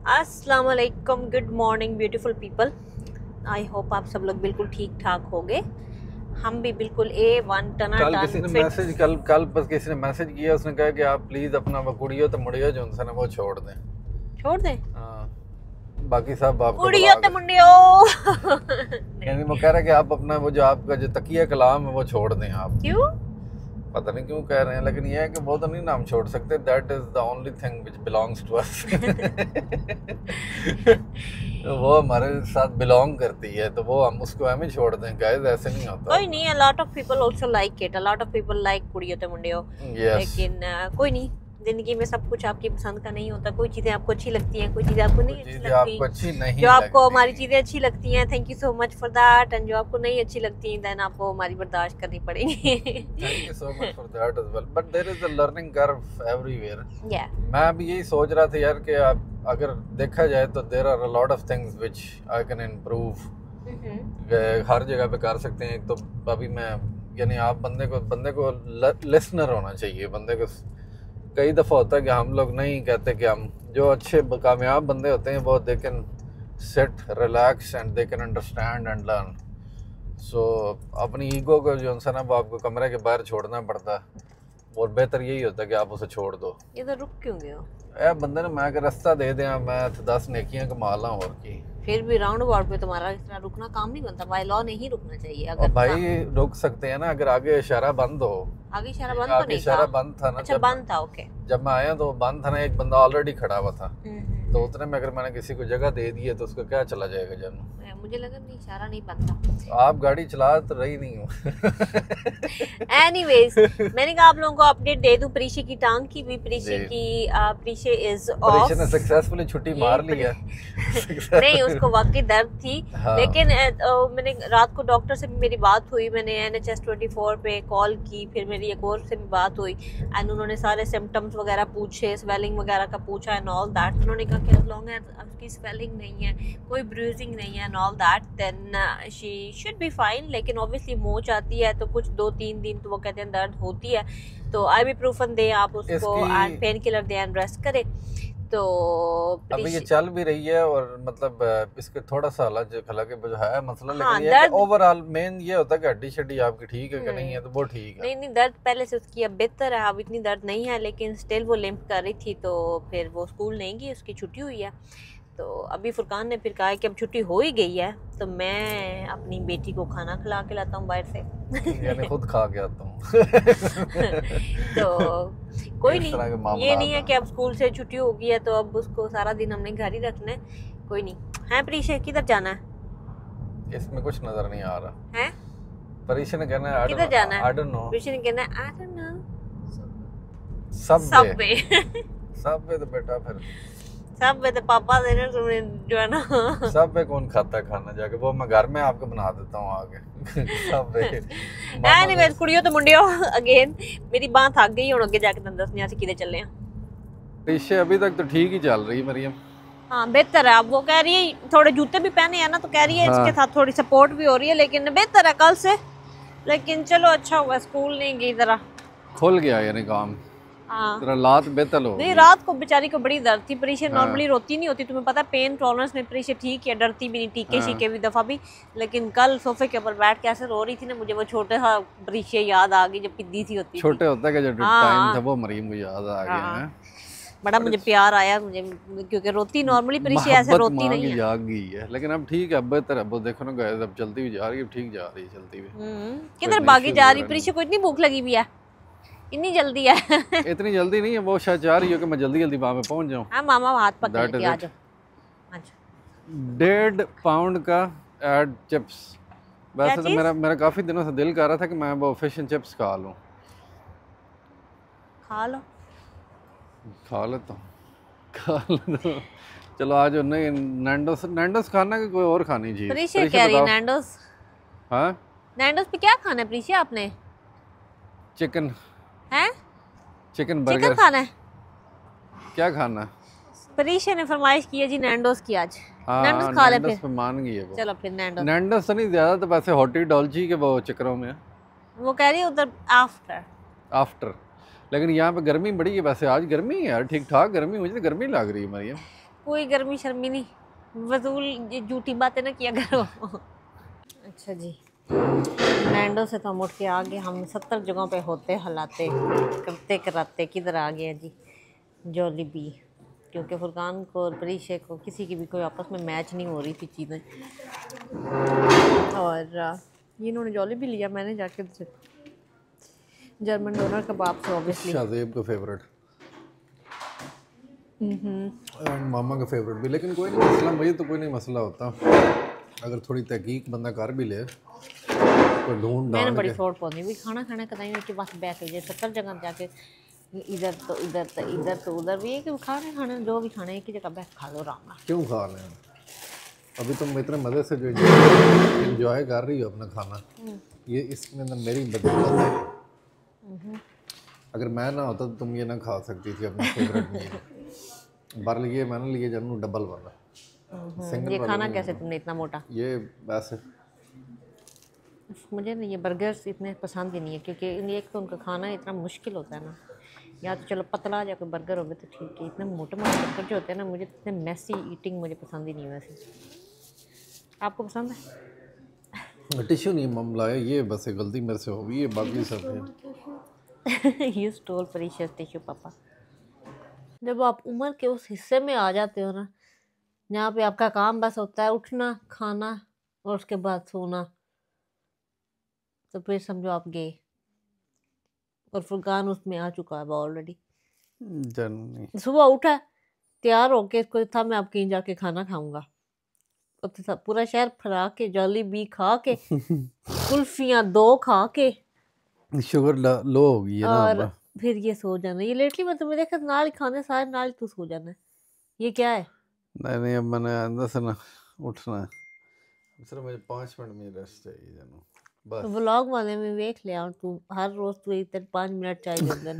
अस्सलाम वालेकुम, good morning beautiful people. I hope आप सब लोग बिल्कुल ठीक ठाक होंगे। हम भी बिल्कुल A1 कल किसी टनाटन ने फिट। मैसेज कल कल बस किसी ने मैसेज किया, उसने कहा कि आप प्लीज अपना वो कुड़ियो तो मुड़ियो जो उनसे ना वो छोड़ दें। छोड़ दें हाँ, बाकी सब आपको कुड़ियो बुला ते के मुंडियो। यानी वो कह रहा है कि आप अपना वो जो आपका जो तकिया कलाम है वो छोड़ दें आप। क्यों? पता नहीं क्यों कह रहे हैं, लेकिन ये है कि वो तो नहीं नाम छोड़ सकते। That is the only thing which belongs to us. वो हमारे साथ बिलोंग करती है तो वो हम उसको हमें छोड़ दें। गाइस ऐसे नहीं होता। कोई नहीं, a lot of people also like it, a lot of people like कुड़ियो ते मुंडियो। यस, लेकिन कोई नहीं, जिंदगी में सब कुछ आपकी पसंद का नहीं होता। कोई चीजें आपको अच्छी लगती हैं, कोई चीजें आपको नहीं अच्छी चीजें लगती। आपको अच्छी नहीं जो आपको लगती। हमारी चीजें अच्छी लगती हैं, thank you so much for that. And जो आपको नहीं अच्छी लगती हैं, देन आपको हमारी बर्दाश्त करनी पड़ेगी। Thank you so much for that as well, but there is a learning curve everywhere. या मैं अभी यही सोच रहा था यार कि आप अगर देखा जाए तो there are a lot of things which I can improve. हर जगह पे कर सकते हैं। एक तो अभी मैं यानी आप बंदे को लिसनर होना चाहिए। बंदे को कई दफ़ा होता है कि हम लोग नहीं कहते कि हम जो अच्छे कामयाब बंदे होते हैं वो they can sit relax and they can understand and learn. So अपनी ईगो को जो है ना वो आपको कमरे के बाहर छोड़ना पड़ता है, और बेहतर यही होता है कि आप उसे छोड़ दो। ये तो रुक क्यों गए हो? ए बंदे ने मैं कि रास्ता दे दिया, मैं 10 नेकियां कमा ला और की। फिर भी राउंड अबाउट पे तुम्हारा इस तरह रुकना काम नहीं बनता। बाय लॉ नहीं रुकना चाहिए। और अगर भाई रुक सकते हैं ना अगर आगे इशारा बंद हो। आगे इशारा बंद तो आगे नहीं इशारा था। बंद था ना, अच्छा बंद था, ओके। जब मैं आया तो वो बंद था ना, एक बंदा ऑलरेडी खड़ा हुआ था। तो उतने में अगर मैंने किसी को जगह दे दी है तो उसका क्या चला जाएगा जानू। मुझे लगा नहीं, इशारा नहीं बनता। आप गाड़ी चला तो रही नहीं हो। एनीवेज, मैंने कहा आप लोगों को अपडेट दे दूं प्रीशे की टांग की भी। प्रीशे जी। की प्रीशे इज परीक्षा ने ऑफ। सक्सेसफुली छुट्टी मार ली है। नहीं, उसको वाकई दर्द थी। हाँ। लेकिन मैंने रात को डॉक्टर से भी मेरी बात हुई। मैंने NHS 24 पे कॉल की, फिर मेरी एक और से भी बात हुई। एंड उन्होंने सारे सिम्टम्स वगैरह पूछे, स्वेलिंग वगैरह का पूछा एंड ऑल दैट। उन्होंने कहा कि लॉन्ग है उसकी स्वेलिंग नहीं है, कोई ब्रूजिंग नहीं है and all that, then she should be fine. लेकिन ऑब्वियसली मोच आती है तो कुछ 2-3 दिन तो वो कहते हैं दर्द होती है। तो आइबुप्रोफेन दे आप उसको and pain killer they and rest करे। तो अभी ये चल भी रही है और मतलब इसके थोड़ा सा हालांकि जो है मसला, हाँ, लेकिन ये ओवरऑल मेन ये होता है कि हड्डी शड्डी आपकी ठीक है कि नहीं है, तो वो ठीक है। नहीं नहीं, दर्द पहले से उसकी अब बेहतर है, अब इतनी दर्द नहीं है। लेकिन स्टिल वो लिम्प कर रही थी, तो फिर वो स्कूल नहीं गई, उसकी छुट्टी हुई है। तो अभी फुरकान ने फिर कहा कि अब छुट्टी हो ही गई है तो मैं अपनी बेटी को खाना खिला के लाता हूँ बाहर से। यानी खुद खा के आता हूँ। तो कोई नहीं, ये नहीं है कि अब स्कूल से छुट्टी हो गई है तो अब उसको सारा दिन हमने घर ही रखना है। कोई नहीं है। परीक्षा किधर जाना है? इसमें कुछ नजर नहीं आ रहा हैं? परीक्षा ने कहना है किधर जाना है? I don't know. परीक्षा ने कहना है I don't know. Subway Subway तो बेटा फिर सबवे तो पापा देने तुम्हें जो है ना। सबवे कौन खाता है खाना जाके, वो मैं घर में आपको बना देता हूँ आगे। सबवे एनीवेज कुड़ियो तो मुंडियो अगेन मेरी बांह थक गई हुण अगे जाके तुहानू दसने असीं किदे चले हां। परीक्षा अभी तक तो ठीक ही चल रही है मरियम। हाँ बेहतर है। अब वो कह रही है थोड़े जूते भी पहने हैं ना, तो कह रही है इसके साथ थोड़ी सपोर्ट भी हो रही है, लेकिन बेहतर है कल से। लेकिन चलो अच्छा हुआ स्कूल नहीं गई, जरा खुल गया यानी काम। हाँ तेरा लात बेहतर हो नहीं, रात को बेचारी को बड़ी दर्द थी। परीक्षा नॉर्मली हाँ। रोती नहीं होती, तुम्हें पता, पेन टॉलरेंस में परीक्षा ठीक है, डरती भी नहीं, टीके शीके भी दफा भी। लेकिन कल सोफे के ऊपर बैठ के ऐसे रो रही थी ना, मुझे वो छोटे सा परीक्षा याद आ गई जब पिद्दी सी होती छोटे होता है जो टाइम था वो मरियम को याद आ गया है। बड़ा मुझे प्यार आया मुझे, क्योंकि रोती नॉर्मली परीक्षा ऐसे रोती नहीं है। जाग गई है, लेकिन अब ठीक है, अब बेहतर है। वो देखो ना गाइस, अब चलती भी जा रही है, ठीक जा रही है चलती भी। किधर भागी जा रही परीक्षा को? इतनी भूख लगी हुई है, इतनी जल्दी है? इतनी जल्दी नहीं है, वो शायद चाह रही हो कि मैं जल्दी जल्दी वहां पे पहुंच जाऊं। हां मामा हाथ पकड़ के आ जाओ। अच्छा 1.5 पाउंड का एड चिप्स। वैसे तो मेरा काफी दिनों से दिल कर रहा था कि मैं वो फिश एंड चिप्स खा लूं। खा लेता हूं। चलो आज नहीं, नैंडोस खाना कि कोई और खानी चाहिए? प्रीशा कह रही है नैंडोस। हाँ नैंडोस पे क्या खाना है प्रीशा आपने? चिकन है? Chicken burger. चिकन खाना है? क्या खाना? प्रीशा ने फरमाइश की है जी नैंडोस की आज। हाँ, नैंडोस खा ले फिर। पे मान गई है वो। चलो फिर नैंडोस। नैंडोस तो नहीं, ज्यादा तो वैसे हॉटी डॉल्ची के वो चक्करों में। वो कह रही है उधर आफ्टर। लेकिन यहाँ पे गर्मी बड़ी है। वैसे आज गर्मी है यार, ठीक ठाक गर्मी, मुझे तो गर्मी लग रही है मरियम। कोई गर्मी शर्मी नहीं, फजूल ये झूठी बातें ना किया करो। अच्छा जी, नैंडो से तो हम उठ के आ गए, हम 70 जगहों पे होते हलाते करते कराते किधर आ गए जी जॉलीबी, क्योंकि फुरकान को और परीशे को किसी की भी कोई आपस में मैच नहीं हो रही थी चीज़ें। और ये इन्होंने जॉलीबी लिया, मैंने जाके जर्मन डोनर कबाब से ऑब्वियसली शाज़ेब का फेवरेट एंड मामा का फेवरेट भी। लेकिन कोई नहीं मसला, मुझे तो कोई नहीं मसला होता अगर थोड़ी तहकीक बंदा कर भी ले तो ढूंढ मैंने ढांड बड़ी के। फ्रॉड पौनी भी खाना खाना कदाई के पास बैठ के 70 जगह जाके इधर तो इधर तो इधर तो उधर भी, एक खाना खाना जो भी खाना एक ही जगह बैठ खा लो आराम से। क्यों खा लें? अभी तुम इतने मज़े से जो एंजॉय कर रही हो अपना खाना, ये इसके अंदर मेरी बदौलत है। अगर मैं ना होता तो तुम ये ना खा सकती थी अपना फेवरेट मील। बार लिए मैंने लिए जानू डबल वाला सिंगल ये वाला खाना नहीं कैसे लेना। तुमने इतना मोटा? ये वैसे मुझे नहीं ये बर्गर्स इतने पसंद ही नहीं है, क्योंकि एक तो उनका खाना इतना मुश्किल होता है ना, या तो चलो पतला या कोई बर्गर हो गया तो ठीक है, इतने मोटे मोटे बर्गर जो होते हैं ना, मुझे इतने मैसी ईटिंग मुझे पसंद ही नहीं है वैसे। आपको पसंद है? टिश्यू नहीं मामला है ये, बस एक गलती मेरे से हो गई है, बाकी सब है। यू स्टोल प्रीशियस टिश्यू पापा। जब आप उम्र के उस हिस्से में आ जाते हो ना, जहाँ पे आपका काम बस होता है उठना, खाना और उसके बाद सोना, तो फिर समझो आप गए। और फुरकान उसमें आ चुका है ऑलरेडी। नहीं सुबह उठा, तैयार होके इसको था मैं अब कहीं जाके खाना खाऊंगा, तो सब पूरा शहर फरा के जॉली बी खा के कुल्फियाँ 2 खा के शुगर लो हो गई है ना और अब। फिर ये सो जाना। ये लेटली मैं तुम्हें देखा नाल ही खाने सारे नाल ही तू सो जाना है। ये क्या है? नहीं अब मैंने अंदर से ना उठना है, सिर्फ मुझे 5 मिनट में रेस्ट चाहिए जानू बस। व्लॉग वाले में देख लिया और तू हर रोज तू इधर 5 मिनट चाहिए होते हैं।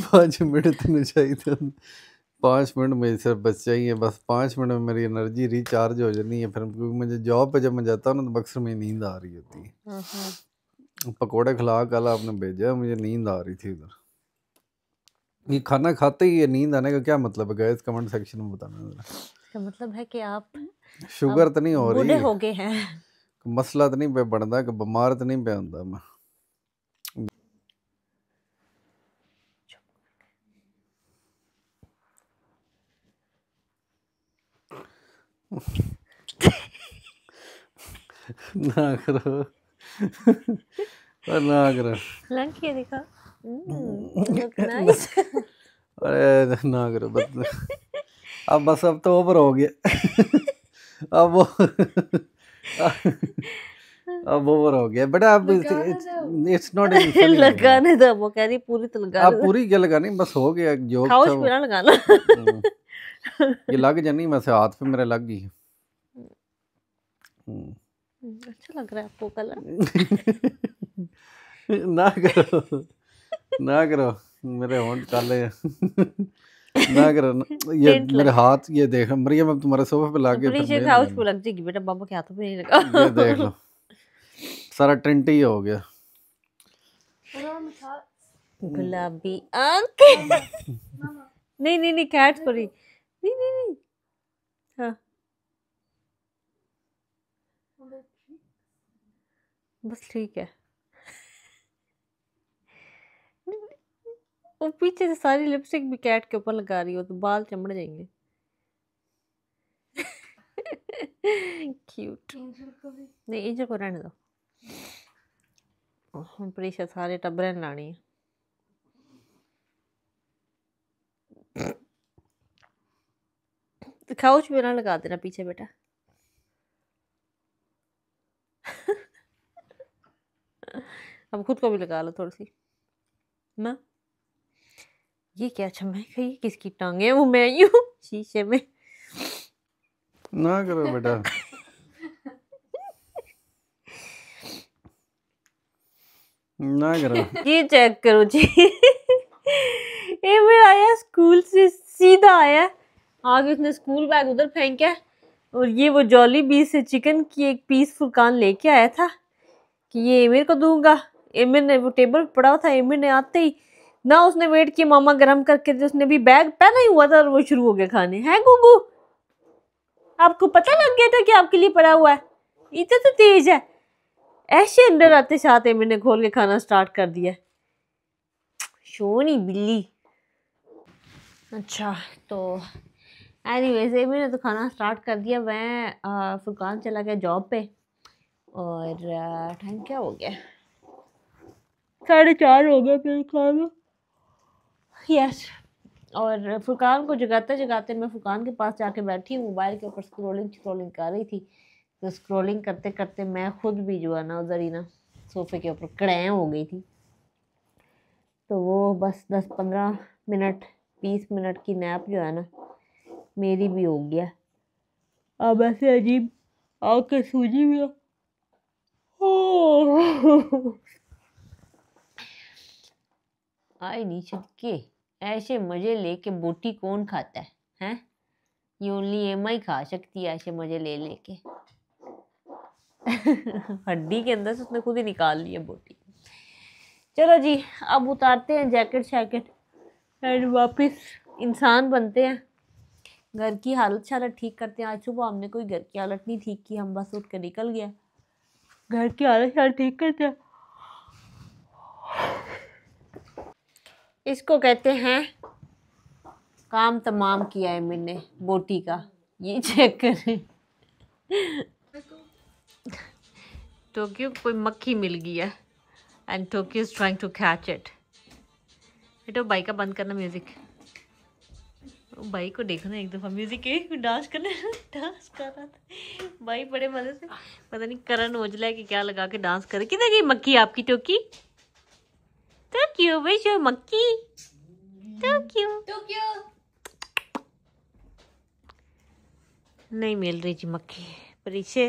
5 मिनट तो चाहिए, 5 मिनट में सिर्फ बस चाहिए, बस 5 मिनट में मेरी एनर्जी रिचार्ज हो जानी है। फिर क्योंकि मुझे जॉब पे जब मैं जाता हूँ ना तो अक्सर में नींद आ रही होती है। पकोड़े खिला कल आपने भेजा, मुझे नींद आ रही थी उधर। ये खाना खाते ही ये नींद आने का क्या मतलब है गाइस, कमेंट सेक्शन में बताना जरा। इसका मतलब है कि आप शुगर तो नहीं हो रही, बूढ़े हो गए हैं। मसला तो नहीं पे बनता कि बीमार तो नहीं पे होता मैं। ना करो और ना करो, लंच के दिखा। Look nice. अरे ना करो अब बस अब तो ओवर हो गया। अब वो अब ओवर हो गया बेटा, अब इट्स नॉट इन लगाने दो, वो कह रही पूरी तो लगा अब दो। पूरी क्या लगानी, बस हो गया जोक खाओ था वो। पे लगाना। ये लग जानी, मैं से हाथ पे मेरे लग गई। अच्छा लग रहा है आपको कलर? ना करो ना करो, मेरे होंठ काले हैं। ना करो ना। ये मेरे हाथ ये देख मरियम, अब तुम्हारे सोफे पे लाके प्रीशियस हाउस पे लग जाएगी बेटा, बाबा के हाथों पे नहीं लगा। ये देख लो सारा टेंट ही हो गया। गुलाबी आंख। नहीं नहीं नहीं कैट सॉरी, नहीं नहीं नहीं। हाँ बस ठीक है। वो पीछे से सारी लिपस्टिक भी कैट के ऊपर लगा रही हो तो बाल चमड़ जाएंगे। क्यूट। नहीं एंजल को रहने दो, हम प्रीशा सारे टब्बरे ने लानी है। काउच पे ना लगा देना पीछे बेटा। अब खुद को भी लगा लो थोड़ी सी ना। ये क्या अच्छा मैं कही किसकी टांगे वो मैं यूं शीशे में। ना करो बेटा। ना करो। ये चेक करो जी। ये मेरा आया स्कूल से सीधा आया, आगे उसने स्कूल बैग उधर फेंका और ये वो जॉली बी से चिकन की एक पीस फुरकान लेके आया था कि ये एमिर को दूंगा। एमिर ने वो टेबल पर पड़ा था, एमिर ने आते ही ना उसने वेट किया मामा गरम करके दे, उसने भी बैग पहना ही हुआ था और वो शुरू हो गया खाने। हैं गुगू, आपको पता लग गया था कि आपके लिए पड़ा हुआ है? इतना तो तेज है। ऐसे अंदर आते साथ मैंने खोल के खाना स्टार्ट कर दिया। शोनी बिल्ली। अच्छा तो एनीवेज मैंने तो खाना स्टार्ट कर दिया। मैं फुरकान चला गया जॉब पे और टाइम क्या हो गया, 4:30 हो गया फिर खाना। यस, और फुरकान को जगाते जगाते मैं फुरकान के पास जाके बैठी हूँ, मोबाइल के ऊपर स्क्रोलिंग कर रही थी। तो स्क्रोलिंग करते करते मैं खुद भी जो है ना उधर ही ना सोफे के ऊपर कड़ैं हो गई थी। तो वो बस 10-15 मिनट 20 मिनट की नैप जो है ना मेरी भी हो गया। अब ऐसे अजीब आँखें सूजी भी है। आई नहीं छक्के, ऐसे मजे लेके बोटी कौन खाता है? हैं, ये ओनली एमा ही खा सकती है ऐसे मजे ले लेके। हड्डी के अंदर से उसने खुद ही निकाल लिया बोटी। चलो जी, अब उतारते हैं जैकेट शैकेट एंड वापस इंसान बनते हैं। घर की हालत शालत ठीक करते हैं। आज सुबह हमने कोई घर की हालत नहीं ठीक की, हम बस उठ के निकल गया। घर की हालत शालत ठीक करते हैं। इसको कहते हैं काम तमाम किया है मैंने बोटी का। ये चेक करें। टोक्यो कोई मक्खी मिल गई है and Tokyo is trying to catch it. बेटा भाई का बंद करना म्यूजिक। भाई को देखना एक दफा म्यूजिक एक डांस करने डांस कर रहा था भाई बड़े मजे से। पता नहीं करण ओजला की क्या लगा के डांस करे। किधर गई मक्खी आपकी टोकी? टोक्यो बेशो मक्खी टोक्यो नहीं मिल रही जी मक्खी। परीक्षे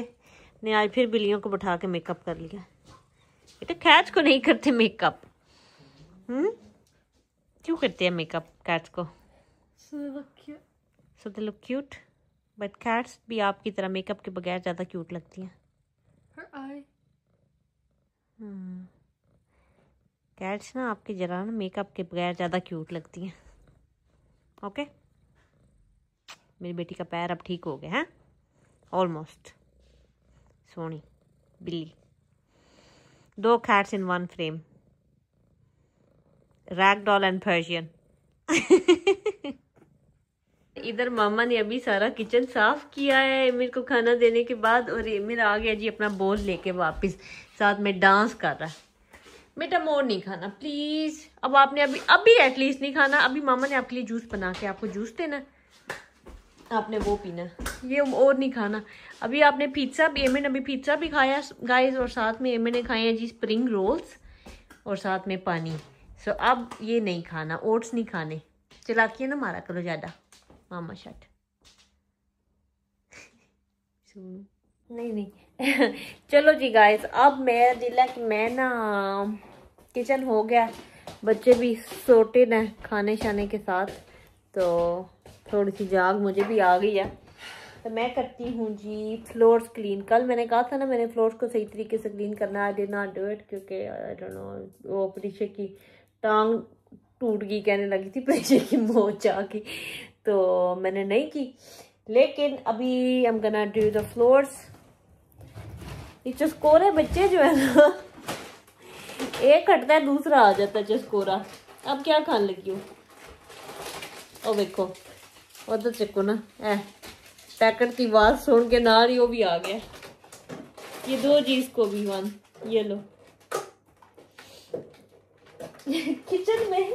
ने आज फिर बिल्लियों को बैठा के मेकअप कर लिया। बेटा कैट्स को नहीं करते मेकअप। क्यों करते हैं मेकअप कैट्स को? So they look cute, but cats भी आपकी तरह मेकअप के बगैर ज़्यादा क्यूट लगती हैं। Her eye. कैट्स ना आपकी जरा ना मेकअप के बगैर ज़्यादा क्यूट लगती हैं। ओके, मेरी बेटी का पैर अब ठीक हो गया है ऑलमोस्ट। सोनी बिल्ली। 2 cats in 1 frame, ragdoll and Persian. इधर मामा ने अभी सारा किचन साफ किया है मेरे को खाना देने के बाद, और ये मेरा आ गया जी अपना बोल लेके वापस, साथ में डांस कर रहा है। बेटा मोर नहीं खाना प्लीज। अब आपने अभी एटलीस्ट नहीं खाना। अभी मामा ने आपके लिए जूस बना के आपको जूस देना, आपने वो पीना, ये और नहीं खाना। अभी आपने पिज्ज़ा भी, एमन अभी पिज्ज़ा भी खाया गाइस, और साथ में एमन ने खाए हैं जी स्प्रिंग रोल्स और साथ में पानी। सो अब ये नहीं खाना, ओट्स नहीं खाने। चलाकी है ना मारा करो ज़्यादा मामा शट। नहीं चलो जी गाइस, अब मेरा दिल है कि मैं ना किचन हो गया, बच्चे भी सोटेड हैं खाने शाने के साथ, तो थोड़ी सी जाग मुझे भी आ गई है। तो मैं करती हूँ जी फ्लोर्स क्लीन। कल मैंने कहा था ना मैंने फ्लोर्स को सही तरीके से क्लीन करना, I did not do it क्योंकि आई डोंट नो वो परीक्षा की टांग टूट गई, कहने लगी थी परीक्षा की मोच आ गई, तो मैंने नहीं की। लेकिन अभी I am gonna do the floors. ये चस्कोरे बच्चे जो है ना, एक हटता है दूसरा आ जाता है चस्कोरा। अब क्या खाने लगी हो? ओ देखो उधर चक्को ना, पैकेट की आवाज सुन के ना रही वो भी आ गया। ये दो जी इसको भी 1 ये लो। किचन में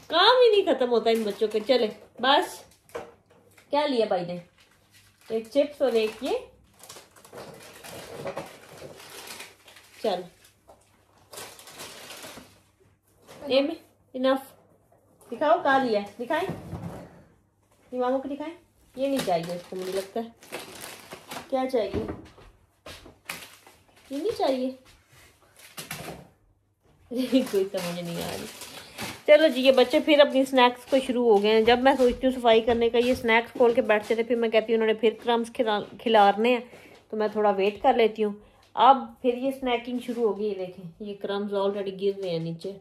काम ही नहीं खत्म होता इन बच्चों के। चले बस, क्या लिया भाई ने? एक चिप्स और एक ये। चल इनफ। दिखाओ क्या लिया, दिखाएं मामू को, दिखाएं। ये नहीं चाहिए इसको, मुझे लगता है। क्या चाहिए? ये नहीं चाहिए। कोई समझ नहीं आ रही। चलो जी, ये बच्चे फिर अपनी स्नैक्स को शुरू हो गए हैं। जब मैं सोचती हूँ सफाई करने का, ये स्नैक्स खोल के बैठते थे, फिर मैं कहती हूँ उन्होंने फिर क्रम्स खिलाने हैं, तो मैं थोड़ा वेट कर लेती हूँ। अब फिर ये स्नैकिंग शुरू हो गई। देखें ये क्रम्स ऑलरेडी गिर रहे हैं नीचे,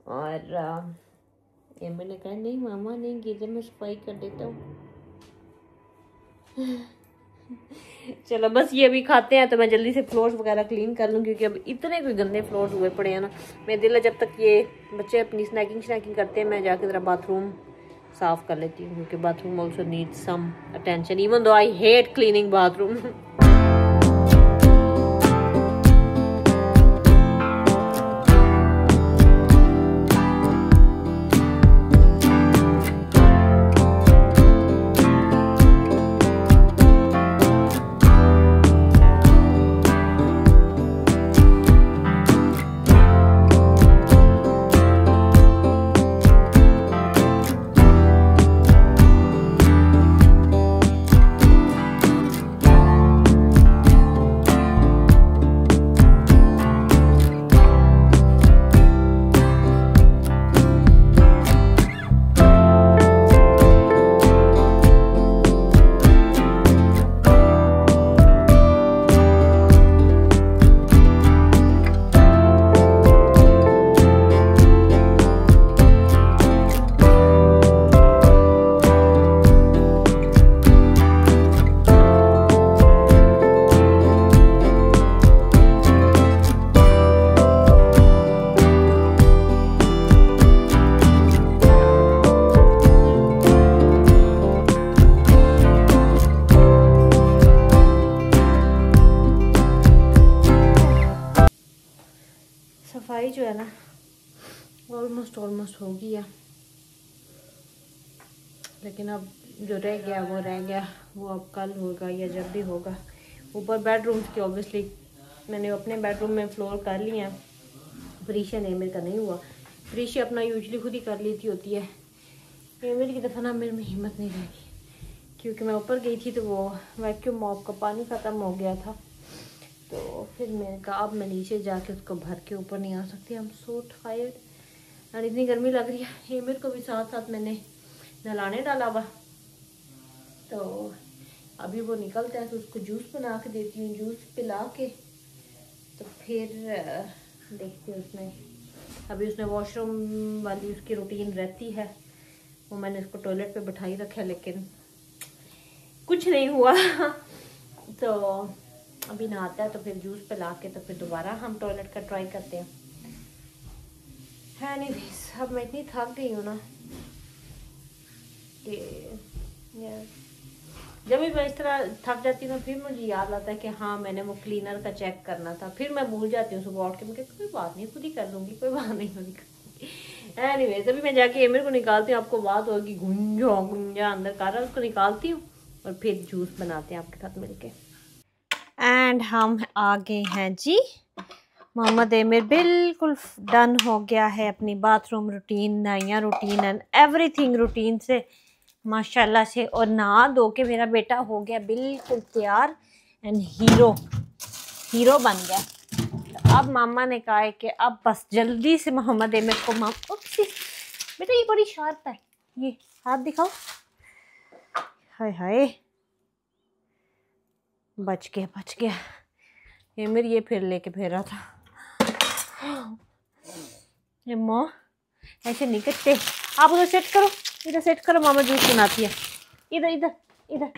और मैंने कहा नहीं मामा नहीं गिरे, मैं सफाई कर देता हूँ। चलो बस ये अभी खाते हैं तो मैं जल्दी से फ्लोर्स वगैरह क्लीन कर लूँ, क्योंकि अब इतने कोई गंदे फ्लोर्स हुए पड़े हैं ना। मेरा दिल है जब तक ये बच्चे अपनी स्नैकिंग करते हैं मैं जाके ज़रा बाथरूम साफ़ कर लेती हूँ, क्योंकि bathroom also need some attention even though I hate cleaning bathroom. सफाई जो है ना ऑलमोस्ट हो गई है, लेकिन अब जो रह गया वो रह गया, वो अब कल होगा या जब भी होगा। ऊपर बेडरूम्स की ऑब्वियसली मैंने अपने बेडरूम में फ्लोर कर लिए हैं, प्रीशिया ने मेरे का नहीं हुआ। प्रीशिया अपना यूजली खुद ही कर लेती होती है, मेरी की दफ़ा ना मेरे में हिम्मत नहीं रहेगी, क्योंकि मैं ऊपर गई थी तो वो वैक्यूम मॉप का पानी ख़त्म हो गया था, तो फिर मैंने कहा अब मैं नीचे जाके उसको भर के ऊपर नहीं आ सकती। आई एम सो टायर्ड और इतनी गर्मी लग रही है। हेमर को भी साथ साथ मैंने नहलाने डाला हुआ, तो अभी वो निकलता है तो उसको जूस बना के देती हूँ। जूस पिला के तो फिर देखती हूँ उसने, अभी उसने वॉशरूम वाली उसकी रूटीन रहती है, वो मैंने उसको टॉयलेट पे बिठाई रखा है, लेकिन कुछ नहीं हुआ। तो अभी नहाता है तो फिर जूस पिला के तो फिर दोबारा हम टॉयलेट का ट्राई करते हैं। एनीवेज अब मैं इतनी थक गई हूँ ना कि जब भी मैं इस तरह थक जाती हूँ ना फिर मुझे याद आता है कि हाँ मैंने वो क्लीनर का चेक करना था, फिर मैं भूल जाती हूँ सुबह उठ के। मैं कोई बात नहीं खुद ही कर लूँगी, कोई बात नहीं खुद ही कर लूँगी। एनीवेज अभी मैं जाके एमिर को निकालती हूँ, आपको बात होगी गुंजा गुंजा अंदर कर रहा है, उसको निकालती हूँ और फिर जूस बनाते हैं आपके साथ मिलके। एंड हम आ गए हैं जी, मोहम्मद एमिर बिल्कुल डन हो गया है अपनी बाथरूम रूटीन, नया रूटीन एंड एवरीथिंग रूटीन से माशाल्लाह से, और नहा धो के मेरा बेटा हो गया बिल्कुल तैयार एंड हीरो बन गया। तो अब मामा ने कहा है कि अब बस जल्दी से मोहम्मद एमिर को बेटा ये बड़ी शार्प है, ये हाथ दिखाओ, हाय हाय बच गया। एमिर ये फिर लेके फेरा था। माँ ऐसे नहीं करते, आप उधर सेट करो, इधर सेट करो, मामा जूस बनाती है, इधर इधर इधर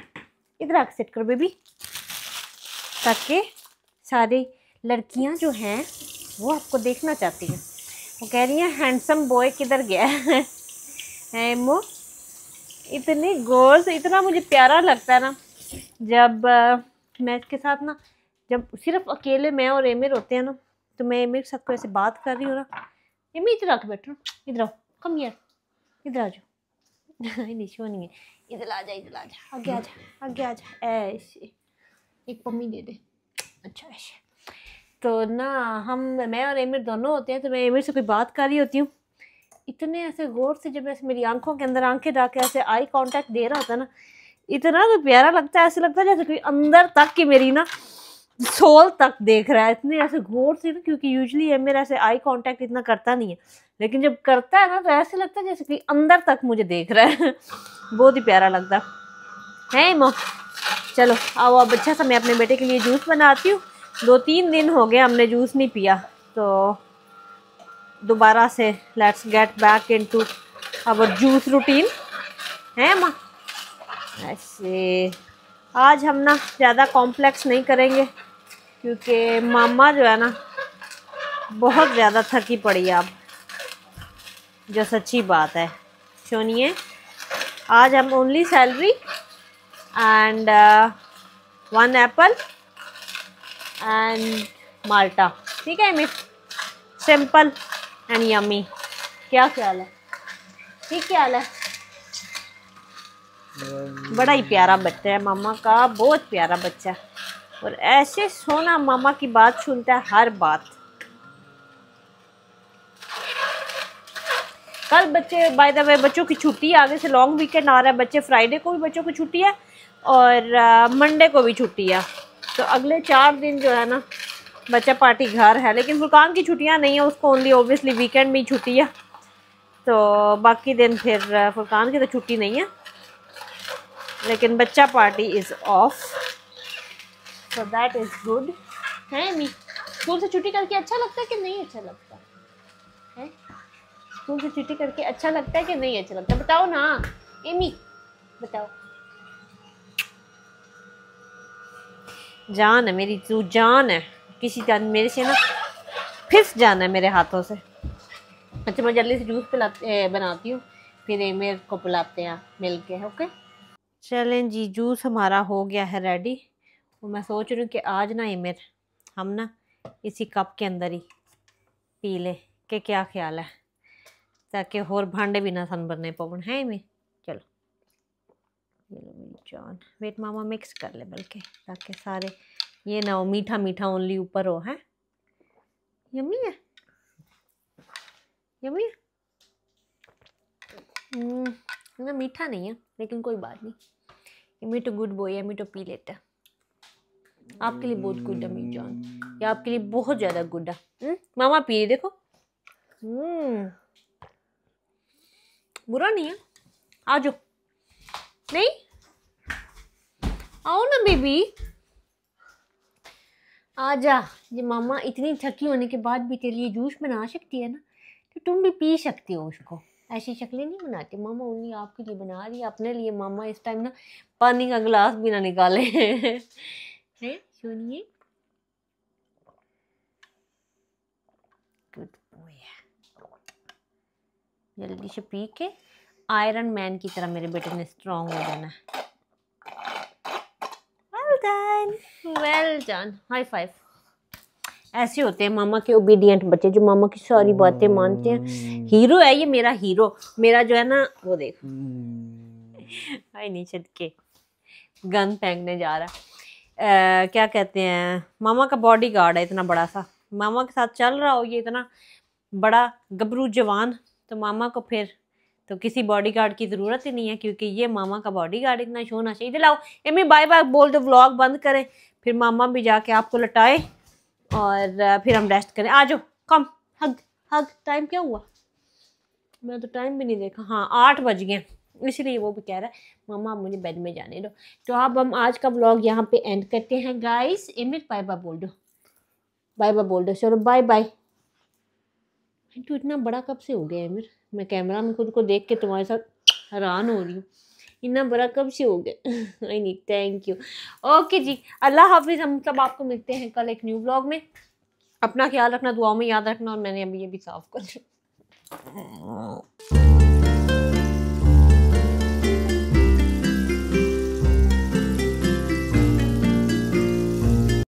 इधर आके सेट करो बेबी, ताकि सारी लड़कियां जो हैं वो आपको देखना चाहती हैं। वो कह रही हैं हैंडसम बॉय किधर गया है। मो इतने गौर से, इतना मुझे प्यारा लगता है ना जब मैं इसके साथ ना, जब सिर्फ अकेले मैं और एमिर होते हैं ना, तो मैं एमिर के साथ को ऐसे बात कर रही हूँ ना, एमिर इधर आके बैठो, इधर आओ, कम यार, इधर आ जाओ। निशो नहीं है, इधर आ जा, आगे आ जा, ऐसे एक पम्मी दे दे, अच्छा ऐसे। तो ना मैं और एमिर दोनों होते हैं, तो मैं एमिर से कोई बात कर रही होती हूँ, इतने ऐसे गौर से जब ऐसे मेरी आंखों के अंदर आंखें डाके ऐसे आई कांटेक्ट दे रहा होता है ना, इतना तो प्यारा लगता है, ऐसे लगता है जैसे कोई अंदर तक की मेरी ना सोल तक देख रहा है, इतने ऐसे गौर से ना, क्योंकि यूजुअली है मेरा ऐसे आई कांटेक्ट इतना करता नहीं है, लेकिन जब करता है ना तो ऐसे लगता है जैसे कोई अंदर तक मुझे देख रहा है। बहुत ही प्यारा लगता है। मो चलो आओ अब अच्छा सा मैं अपने बेटे के लिए जूस बनाती हूँ। 2-3 दिन हो गए हमने जूस नहीं पिया, तो दोबारा से let's get back into our juice routine है माँ। ऐसे आज हम ना ज़्यादा कॉम्प्लेक्स नहीं करेंगे क्योंकि मामा जो है ना बहुत ज़्यादा थकी पड़ी है अब, जो सच्ची बात है। सुनिए, आज हम only salary and 1 apple and माल्टा, ठीक है मिस, सिंपल एंड यम्मी। क्या ख्याल है? ठीक ख्याल है? बड़ा ही प्यारा बच्चा है मामा का, बहुत प्यारा बच्चा है और ऐसे सोना मामा की बात सुनता है हर बात। कल बच्चे बाय द वे बच्चों की छुट्टी है, आगे से लॉन्ग वीकेंड आ रहा है, बच्चे फ्राइडे को भी बच्चों की छुट्टी है और मंडे को भी छुट्टी है, तो अगले 4 दिन जो है ना बच्चा पार्टी घर है। लेकिन फुरकान की छुट्टियां नहीं है, उसको ओनली ओब्वियसली वीकेंड में ही छुट्टी है, तो बाकी दिन फिर फुरकान की तो छुट्टी नहीं है, लेकिन बच्चा party is of, so that is good है। मी स्कूल से छुट्टी करके अच्छा लगता है कि नहीं अच्छा लगता है? स्कूल से छुट्टी करके अच्छा लगता है कि नहीं अच्छा लगता? बताओ ना एमी, बताओ। जान है मेरी, तू जान है, किसी जान मेरे से ना फिस जाना है मेरे हाथों से। अच्छा मैं जल्दी से जूस बनाती हूँ, फिर एमिर को पिलाते हैं मिल के, ओके? चलें जी, जूस हमारा हो गया है रेडी। तो मैं सोच रही हूँ कि आज ना एमिर हम ना इसी कप के अंदर ही पी ले, के क्या ख्याल है, ताकि और भांडे भी ना सन भरने पवन है एमिर। चलो ये लो मेरी जान, वेट मामा मिक्स कर ले बल्कि, ताकि सारे ये ना हो मीठा मीठा ओनली ऊपर हो। है यम्मी है, यम्मी है। ना मीठा नहीं है लेकिन कोई बात नहीं, यम्मी तो गुड बॉय है, यम्मी तो पी लेता है। आपके लिए बहुत गुड है मेरी जान, ये आपके लिए बहुत ज़्यादा गुड है। मामा पी देखो, बुरा नहीं है। आ जाओ, नहीं आओ ना बेबी, आजा। ये मामा इतनी थकी होने के बाद भी तेरे लिए जूस बना सकती है ना, तो तुम भी पी सकती हो उसको। ऐसी शक्लें नहीं बनाती मामा, ओनली आपके लिए बना रही है, अपने लिए। मामा इस टाइम ना पानी का गिलास भी ना निकाले हैं, सुनिए। गुड बॉय है, जल्दी से पी के आयरन मैन की तरह मेरे बेटे ने स्ट्रॉन्ग हो जाना है। Well done, well done, high five. ऐसे होते हैं मामा के ओबीडियंट बच्चे, जो मामा की सारी बातें मानते हैं। हीरो है ये मेरा, हीरो मेरा जो है ना, वो देखो आई नहीं छत के गन फेंकने जा रहा है। क्या कहते हैं, मामा का बॉडी गार्ड है इतना बड़ा सा, मामा के साथ चल रहा हो ये इतना बड़ा गबरू जवान, तो मामा को फिर तो किसी बॉडीगार्ड की ज़रूरत ही नहीं है, क्योंकि ये मामा का बॉडीगार्ड इतना शो होना चाहिए। लाओ एमी बाय बाय बोल दो, व्लॉग बंद करें, फिर मामा भी जाके आपको लटाए और फिर हम रेस्ट करें। आ जाओ, कम हग हग। टाइम क्या हुआ, मैं तो टाइम भी नहीं देखा। हाँ 8 बज गए, इसलिए वो भी कह रहा है मामा आप मुझे बेड में जाने दो। तो अब हम आज का व्लॉग यहाँ पे एंड करते हैं गाइस। एमिर बाय बाय बोल दो, बाय बाय बोल दो, चलो बाय बाय। तो इतना बड़ा कब से हो गया एमिर, मैं कैमरा में खुद को देख के तुम्हारे साथ हैरान हो रही हूँ, इतना बड़ा कब से हो गया। आई नहीं, थैंक यू। ओके जी, अल्लाह हाफिज़। हम सब आपको मिलते हैं कल एक न्यू व्लॉग में। अपना ख्याल रखना, दुआओं में याद रखना, और मैंने अभी ये भी साफ कर लिया।